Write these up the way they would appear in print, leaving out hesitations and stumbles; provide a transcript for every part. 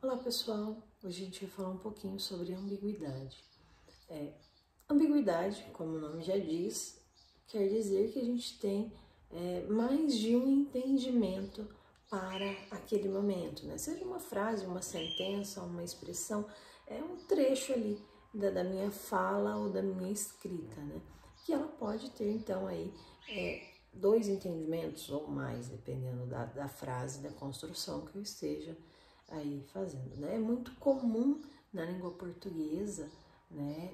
Olá pessoal, hoje a gente vai falar um pouquinho sobre ambiguidade. Ambiguidade, como o nome já diz, quer dizer que a gente tem mais de um entendimento para aquele momento, né? Seja uma frase, uma sentença, uma expressão, um trecho ali da minha fala ou da minha escrita, né? Que ela pode ter então aí dois entendimentos ou mais, dependendo da frase, da construção que eu esteja aí fazendo, né? É muito comum na língua portuguesa, né,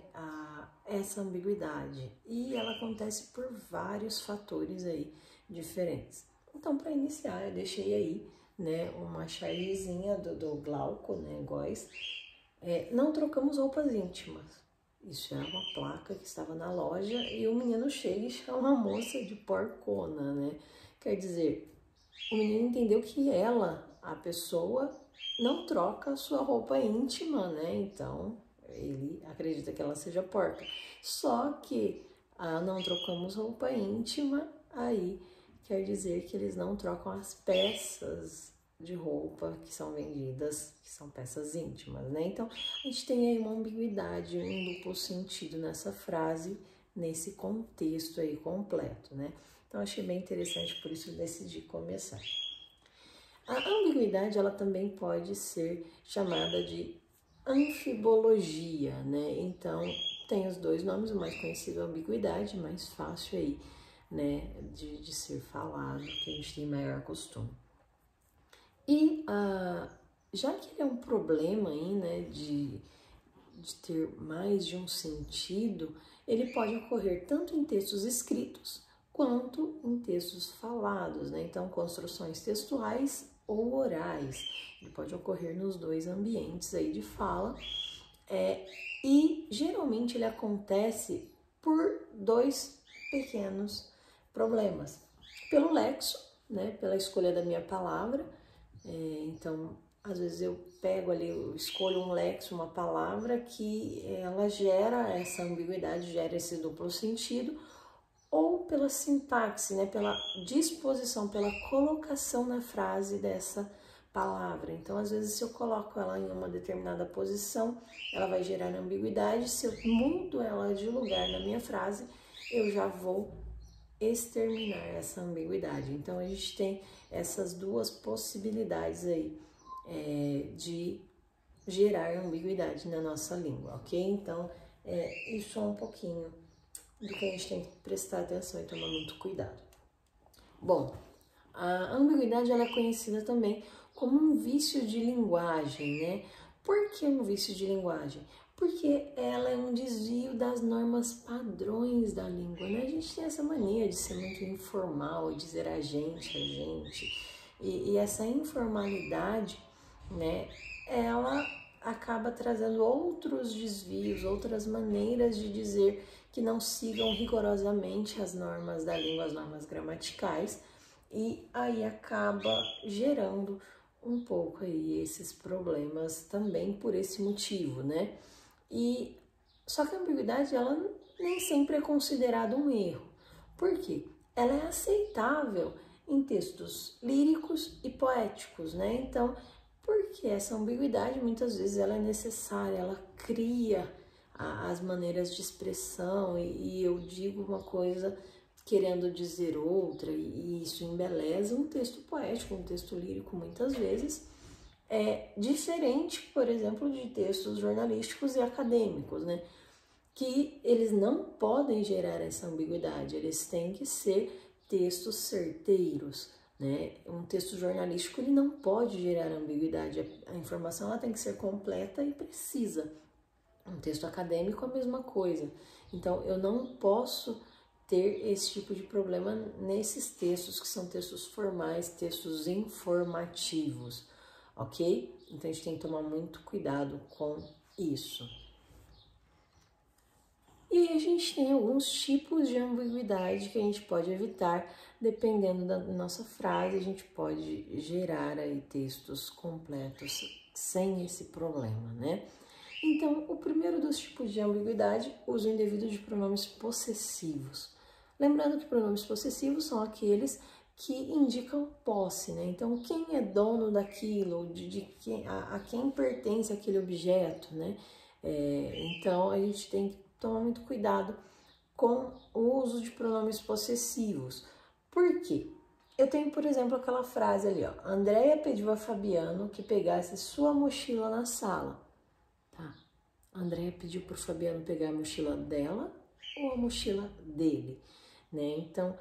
essa ambiguidade, e ela acontece por vários fatores aí diferentes. Então, para iniciar, eu deixei aí, né, uma chargezinha do Glauco, né, Góes, não trocamos roupas íntimas. Isso é uma placa que estava na loja e o menino chega e chama a moça de porcona, né? Quer dizer, o menino entendeu que ela, a pessoa, não troca a sua roupa íntima, né? Então, ele acredita que ela seja porca. Só que não trocamos roupa íntima, aí quer dizer que eles não trocam as peças de roupa que são vendidas, que são peças íntimas, né? Então, a gente tem aí uma ambiguidade, um duplo sentido nessa frase, nesse contexto aí completo, né? Então, achei bem interessante, por isso eu decidi começar. A ambiguidade, ela também pode ser chamada de anfibologia, né? Então, tem os dois nomes, o mais conhecido é a ambiguidade, mais fácil aí, né, de ser falado, que a gente tem maior costume. E já que ele é um problema aí, né, de ter mais de um sentido, ele pode ocorrer tanto em textos escritos quanto em textos falados, né? Então, construções textuais ou orais. Ele pode ocorrer nos dois ambientes aí de fala. E geralmente ele acontece por dois pequenos problemas. Pelo lexo, né? Pela escolha da minha palavra. Então, às vezes eu pego ali, eu escolho um lexo, uma palavra que ela gera essa ambiguidade, gera esse duplo sentido, ou pela sintaxe, né, pela disposição, pela colocação na frase dessa palavra. Então, às vezes, se eu coloco ela em uma determinada posição, ela vai gerar ambiguidade. Se eu mudo ela de lugar na minha frase, eu já vou exterminar essa ambiguidade. Então, a gente tem essas duas possibilidades aí de gerar ambiguidade na nossa língua, ok? Então, isso é um pouquinho do que a gente tem que prestar atenção e tomar muito cuidado. Bom, a ambiguidade ela é conhecida também como um vício de linguagem, né? Por que um vício de linguagem? Porque ela é um desvio das normas padrões da língua, né? A gente tem essa mania de ser muito informal e dizer a gente. E essa informalidade, né? Ela acaba trazendo outros desvios, outras maneiras de dizer que não sigam rigorosamente as normas da língua, as normas gramaticais, e aí acaba gerando um pouco aí esses problemas também por esse motivo, né? E só que a ambiguidade, ela nem sempre é considerada um erro. Por quê? Ela é aceitável em textos líricos e poéticos, né? Então, porque essa ambiguidade muitas vezes ela é necessária, ela cria as maneiras de expressão e eu digo uma coisa querendo dizer outra e isso embeleza um texto poético, um texto lírico muitas vezes. É diferente, por exemplo, de textos jornalísticos e acadêmicos, né? Que eles não podem gerar essa ambiguidade, eles têm que ser textos certeiros, né? Um texto jornalístico ele não pode gerar ambiguidade, a informação ela tem que ser completa e precisa. Um texto acadêmico é a mesma coisa. Então, eu não posso ter esse tipo de problema nesses textos que são textos formais, textos informativos, ok? Então, a gente tem que tomar muito cuidado com isso. E a gente tem alguns tipos de ambiguidade que a gente pode evitar, dependendo da nossa frase, a gente pode gerar aí textos completos sem esse problema, né? Então, o primeiro dos tipos de ambiguidade, uso indevido de pronomes possessivos. Lembrando que pronomes possessivos são aqueles que indicam posse, né? Então, quem é dono daquilo, a quem pertence aquele objeto, né? Então, a gente tem que tomar muito cuidado com o uso de pronomes possessivos. Por quê? Eu tenho, por exemplo, aquela frase ali, ó. Andréia pediu a Fabiano que pegasse sua mochila na sala. Tá? Andréia pediu para o Fabiano pegar a mochila dela ou a mochila dele, né? Então,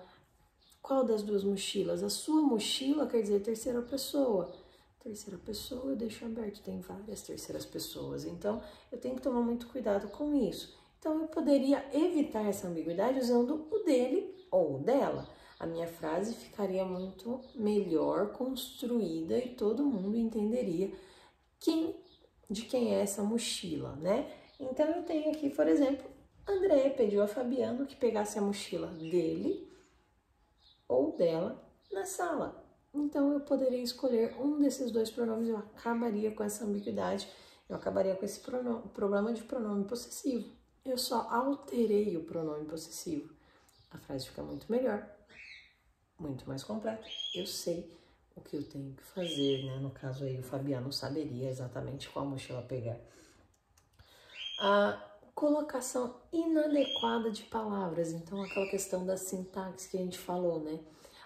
qual das duas mochilas? A sua mochila quer dizer terceira pessoa. Terceira pessoa eu deixo aberto, tem várias terceiras pessoas. Então, eu tenho que tomar muito cuidado com isso. Então, eu poderia evitar essa ambiguidade usando o dele ou o dela. A minha frase ficaria muito melhor construída e todo mundo entenderia de quem é essa mochila, né? Então, eu tenho aqui, por exemplo, André pediu a Fabiano que pegasse a mochila dele ou dela na sala. Então, eu poderia escolher um desses dois pronomes, eu acabaria com essa ambiguidade, eu acabaria com esse problema de pronome possessivo. Eu só alterei o pronome possessivo. A frase fica muito melhor, muito mais completa. Eu sei o que eu tenho que fazer, né? No caso aí, o Fabiano saberia exatamente qual mochila pegar. A colocação inadequada de palavras. Então, aquela questão da sintaxe que a gente falou, né?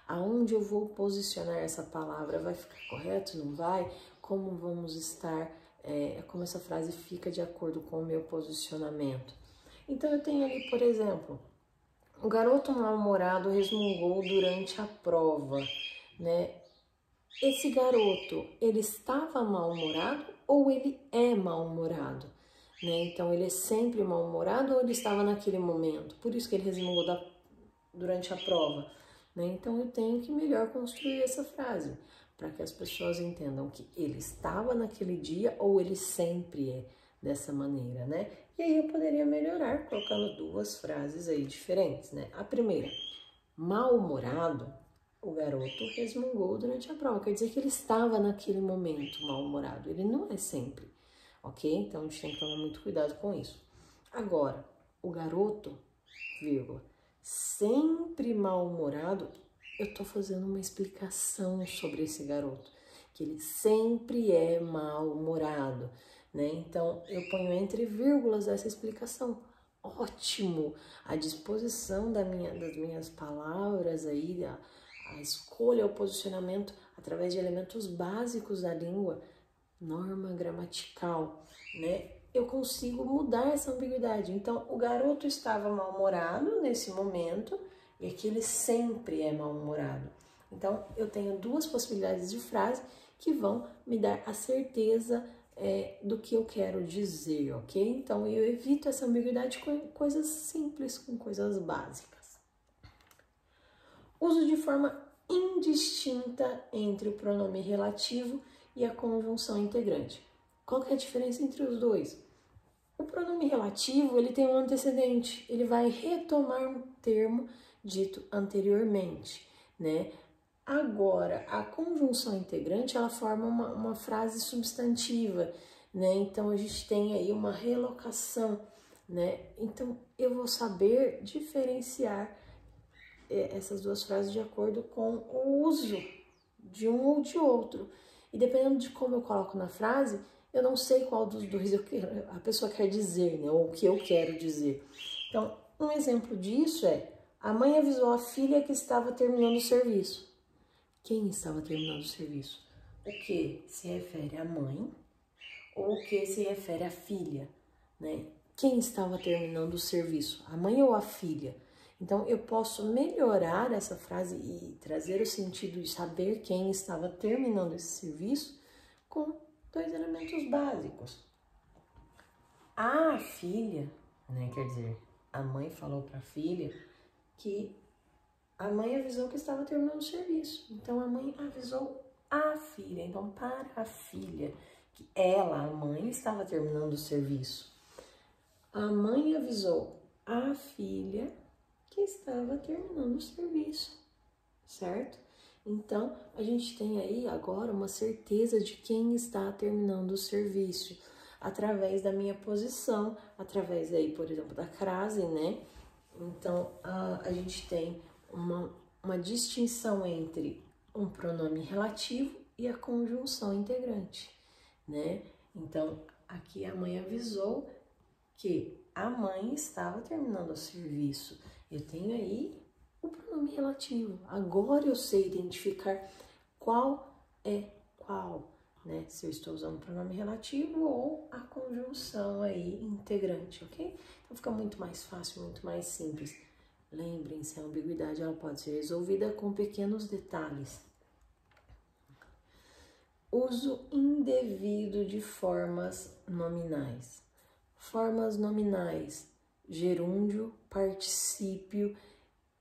Aonde eu vou posicionar essa palavra? Vai ficar correto? Não vai? Como vamos estar? Como essa frase fica de acordo com o meu posicionamento? Então, eu tenho ali, por exemplo, o garoto mal-humorado resmungou durante a prova, né? Esse garoto, ele estava mal-humorado ou ele é mal-humorado? Né? Então, ele é sempre mal-humorado ou ele estava naquele momento? Por isso que ele resmungou durante a prova. Né? Então, eu tenho que melhor construir essa frase, para que as pessoas entendam que ele estava naquele dia ou ele sempre é dessa maneira, né? E aí eu poderia melhorar colocando duas frases aí diferentes, né? A primeira, mal-humorado, o garoto resmungou durante a prova. Quer dizer que ele estava naquele momento mal-humorado. Ele não é sempre, ok? Então, a gente tem que tomar muito cuidado com isso. Agora, o garoto, vírgula, sempre mal-humorado, eu tô fazendo uma explicação sobre esse garoto, que ele sempre é mal-humorado, né? Então, eu ponho entre vírgulas essa explicação. Ótimo! A disposição das minhas palavras aí, a escolha, o posicionamento através de elementos básicos da língua, norma gramatical, né? Eu consigo mudar essa ambiguidade. Então, o garoto estava mal-humorado nesse momento e aqui ele sempre é mal-humorado. Então, eu tenho duas possibilidades de frase que vão me dar a certeza do que eu quero dizer, ok? Então, eu evito essa ambiguidade com coisas simples, com coisas básicas. Uso de forma indistinta entre o pronome relativo e a conjunção integrante. Qual que é a diferença entre os dois? O pronome relativo, ele tem um antecedente, ele vai retomar um termo dito anteriormente, né? Agora, a conjunção integrante, ela forma uma frase substantiva, né? Então, a gente tem aí uma relocação, né? Então, eu vou saber diferenciar essas duas frases de acordo com o uso de um ou de outro. E dependendo de como eu coloco na frase, eu não sei qual dos dois a pessoa quer dizer, né? Ou o que eu quero dizer. Então, um exemplo disso é: a mãe avisou a filha que estava terminando o serviço. Quem estava terminando o serviço? O que se refere à mãe ou o que se refere à filha, né? Quem estava terminando o serviço? A mãe ou a filha? Então, eu posso melhorar essa frase e trazer o sentido de saber quem estava terminando esse serviço com dois elementos básicos. A filha, né, quer dizer, a mãe falou para a filha que a mãe avisou que estava terminando o serviço. Então, a mãe avisou a filha. Então, para a filha, que ela, a mãe, estava terminando o serviço. A mãe avisou a filha que estava terminando o serviço, certo? Então, a gente tem aí agora uma certeza de quem está terminando o serviço, através da minha posição, através aí, por exemplo, da crase, né? Então, a gente tem uma distinção entre um pronome relativo e a conjunção integrante, né? Então, aqui a mãe avisou que a mãe estava terminando o serviço. Eu tenho aí o pronome relativo. Agora eu sei identificar qual é qual, né? Se eu estou usando o pronome relativo ou a conjunção aí integrante, ok? Então fica muito mais fácil, muito mais simples. Lembrem-se, a ambiguidade ela pode ser resolvida com pequenos detalhes. Uso indevido de formas nominais. Formas nominais, gerúndio, particípio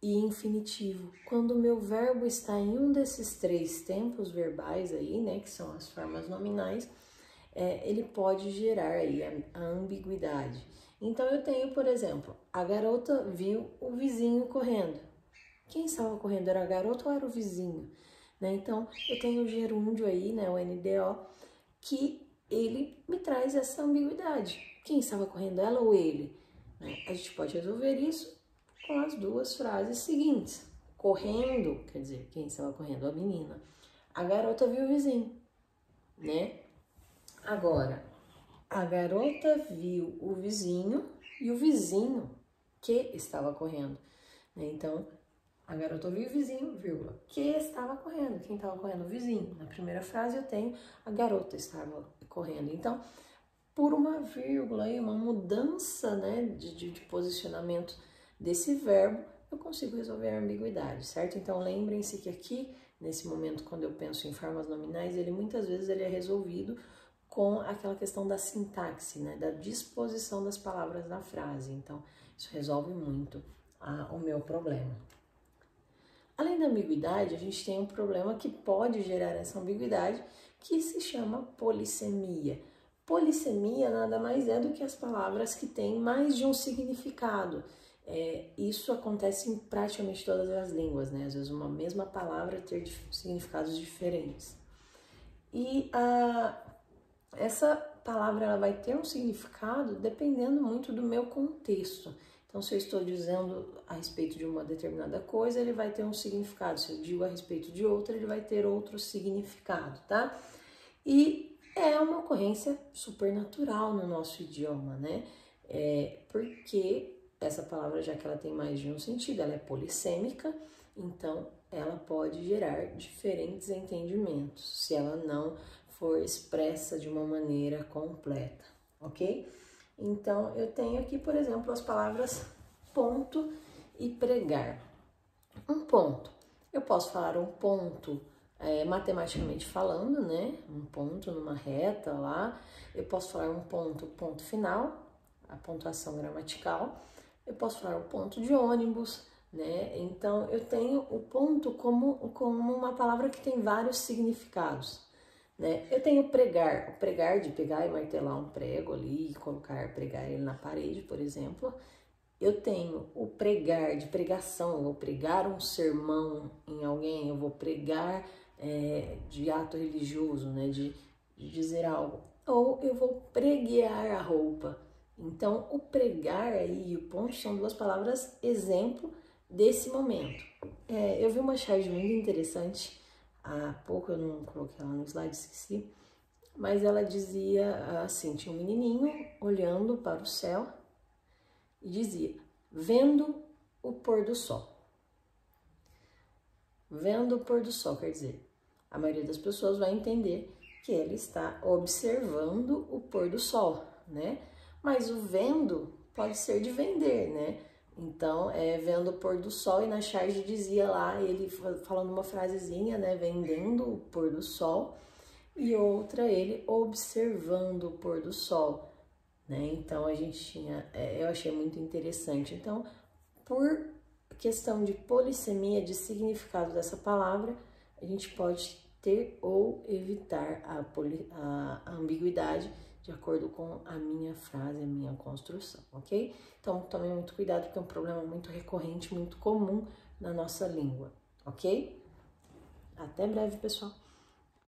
e infinitivo. Quando o meu verbo está em um desses três tempos verbais aí, né, que são as formas nominais, ele pode gerar aí a ambiguidade. Então eu tenho, por exemplo, a garota viu o vizinho correndo. Quem estava correndo, era a garota ou era o vizinho? Né? Então eu tenho o gerúndio aí, né, o NDO, que ele me traz essa ambiguidade. Quem estava correndo, ela ou ele? Né? A gente pode resolver isso com as duas frases seguintes. Correndo, quer dizer, quem estava correndo? A menina. A garota viu o vizinho, né? Agora, a garota viu o vizinho e o vizinho que estava correndo, né? Então, a garota viu o vizinho, vírgula, que estava correndo. Quem estava correndo? O vizinho. Na primeira frase eu tenho a garota estava correndo. Então, por uma vírgula aí, uma mudança, né, de posicionamento desse verbo, eu consigo resolver a ambiguidade, certo? Então, lembrem-se que aqui, nesse momento, quando eu penso em formas nominais, muitas vezes ele é resolvido com aquela questão da sintaxe, né, da disposição das palavras na frase. Então, isso resolve muito o meu problema. Além da ambiguidade, a gente tem um problema que pode gerar essa ambiguidade, que se chama polissemia. Polissemia nada mais é do que as palavras que têm mais de um significado. Isso acontece em praticamente todas as línguas, né? Às vezes uma mesma palavra ter significados diferentes. E essa palavra ela vai ter um significado dependendo muito do meu contexto. Então, se eu estou dizendo a respeito de uma determinada coisa, ele vai ter um significado. Se eu digo a respeito de outra, ele vai ter outro significado, tá? E é uma ocorrência supernatural no nosso idioma, né? Porque essa palavra, já que ela tem mais de um sentido, ela é polissêmica, então ela pode gerar diferentes entendimentos, se ela não for expressa de uma maneira completa, ok? Então, eu tenho aqui, por exemplo, as palavras ponto e pregar. Um ponto. Eu posso falar um ponto matematicamente falando, né? Um ponto numa reta lá. Eu posso falar um ponto, ponto final, a pontuação gramatical. Eu posso falar o ponto de ônibus, né? Então, eu tenho o ponto como uma palavra que tem vários significados. Né? Eu tenho pregar, o pregar de pegar e martelar um prego ali, colocar, pregar ele na parede, por exemplo. Eu tenho o pregar de pregação, eu vou pregar um sermão em alguém, eu vou pregar de ato religioso, né? De dizer algo. Ou eu vou preguear a roupa. Então, o pregar aí e o ponto são duas palavras exemplo desse momento. Eu vi uma charge muito interessante. Há pouco eu não coloquei ela no slide, esqueci, mas ela dizia assim, tinha um menininho olhando para o céu e dizia, vendo o pôr do sol. Vendo o pôr do sol, quer dizer, a maioria das pessoas vai entender que ele está observando o pôr do sol, né? Mas o vendo pode ser de vender, né? Então, vendo o pôr do sol, e na charge dizia lá, ele falando uma frasezinha, né, vendendo o pôr do sol, e outra ele observando o pôr do sol, né? Então, a gente tinha, eu achei muito interessante. Então, por questão de polissemia, de significado dessa palavra, a gente pode ter ou evitar a ambiguidade, de acordo com a minha frase, a minha construção, ok? Então, tome muito cuidado, porque é um problema muito recorrente, muito comum na nossa língua, ok? Até breve, pessoal!